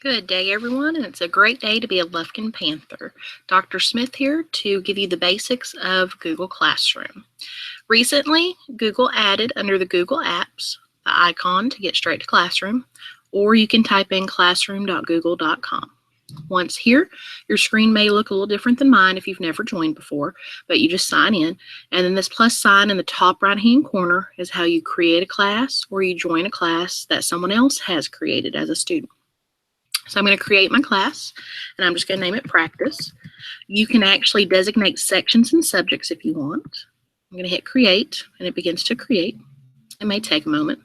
Good day, everyone, and it's a great day to be a Lufkin Panther. Dr. Smith here to give you the basics of Google Classroom. Recently, Google added under the Google Apps the icon to get straight to Classroom, or you can type in classroom.google.com. Once here, your screen may look a little different than mine if you've never joined before, but you just sign in, and then this plus sign in the top right-hand corner is how you create a class or you join a class that someone else has created as a student. So I'm going to create my class, and I'm just going to name it Practice. You can actually designate sections and subjects if you want. I'm going to hit Create, and it begins to create. It may take a moment.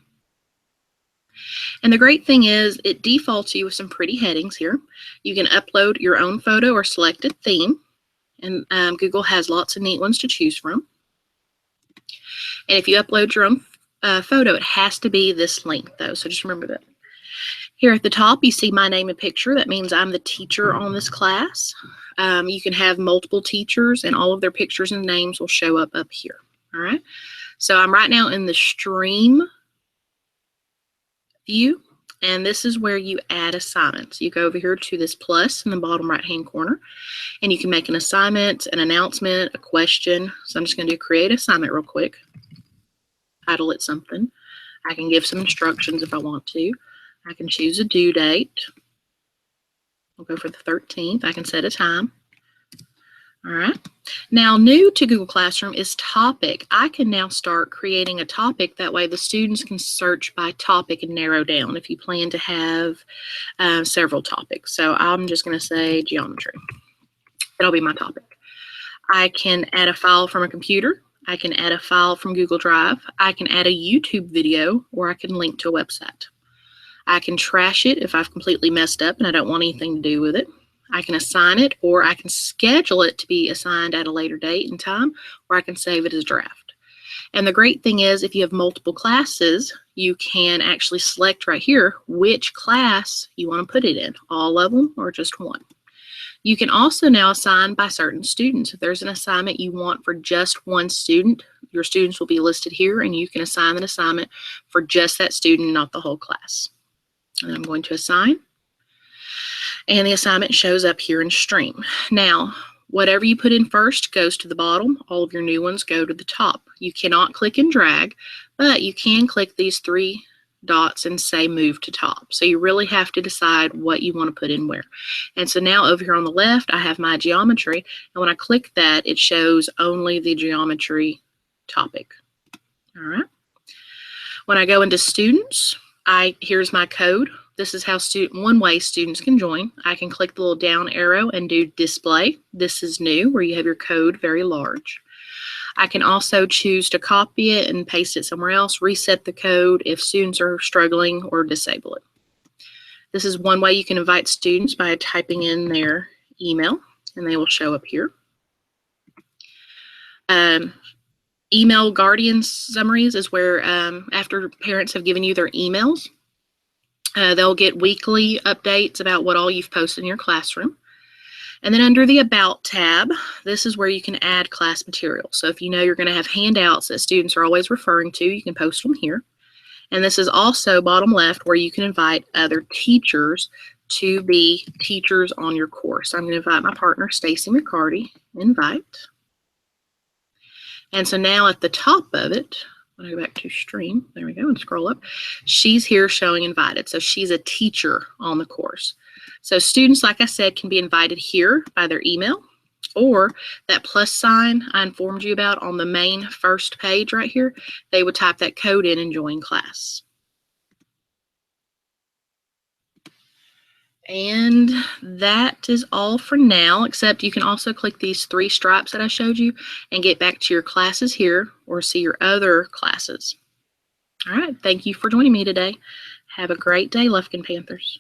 And the great thing is it defaults you with some pretty headings here. You can upload your own photo or selected theme, and Google has lots of neat ones to choose from. And if you upload your own photo, it has to be this length, though, so just remember that. Here at the top, you see my name and picture. That means I'm the teacher on this class. You can have multiple teachers, and all of their pictures and names will show up here. All right. So I'm right now in the stream view, and this is where you add assignments. You go over here to this plus in the bottom right-hand corner, and you can make an assignment, an announcement, a question. So I'm just going to do create assignment real quick. Title it something. I can give some instructions if I want to. I can choose a due date. We'll go for the 13th. I can set a time. All right. Now, new to Google Classroom is topic. I can now start creating a topic. That way the students can search by topic and narrow down if you plan to have several topics. So I'm just going to say geometry. That'll be my topic. I can add a file from a computer. I can add a file from Google Drive. I can add a YouTube video, or I can link to a website. I can trash it if I've completely messed up and I don't want anything to do with it. I can assign it, or I can schedule it to be assigned at a later date and time, or I can save it as draft. And the great thing is, if you have multiple classes, you can actually select right here which class you want to put it in, all of them or just one. You can also now assign by certain students. If there's an assignment you want for just one student, your students will be listed here, and you can assign an assignment for just that student, not the whole class. And I'm going to assign, and the assignment shows up here in stream. Now, whatever you put in first goes to the bottom. All of your new ones go to the top. You cannot click and drag, but you can click these three dots and say move to top. So you really have to decide what you want to put in where. And so now over here on the left, I have my geometry, and when I click that, it shows only the geometry topic. All right. When I go into students, here's my code. This is how one way students can join. I can click the little down arrow and do display. This is new, where you have your code very large. I can also choose to copy it and paste it somewhere else, reset the code if students are struggling, or disable it. This is one way you can invite students by typing in their email, and they will show up here. Email guardian summaries is where after parents have given you their emails, they'll get weekly updates about what all you've posted in your classroom. And then under the About tab, this is where you can add class material. So if you know you're going to have handouts that students are always referring to, you can post them here. And this is also bottom left, where you can invite other teachers to be teachers on your course. I'm going to invite my partner, Stacy McCarty, invite. And so now at the top of it, I'm going to go back to stream. There we go, and scroll up. She's here showing invited. So she's a teacher on the course. So students, like I said, can be invited here by their email, or that plus sign I informed you about on the main first page right here. They would type that code in and join class. And that is all for now, except you can also click these three stripes that I showed you and get back to your classes here, or see your other classes. All right, thank you for joining me today. Have a great day, Lufkin Panthers.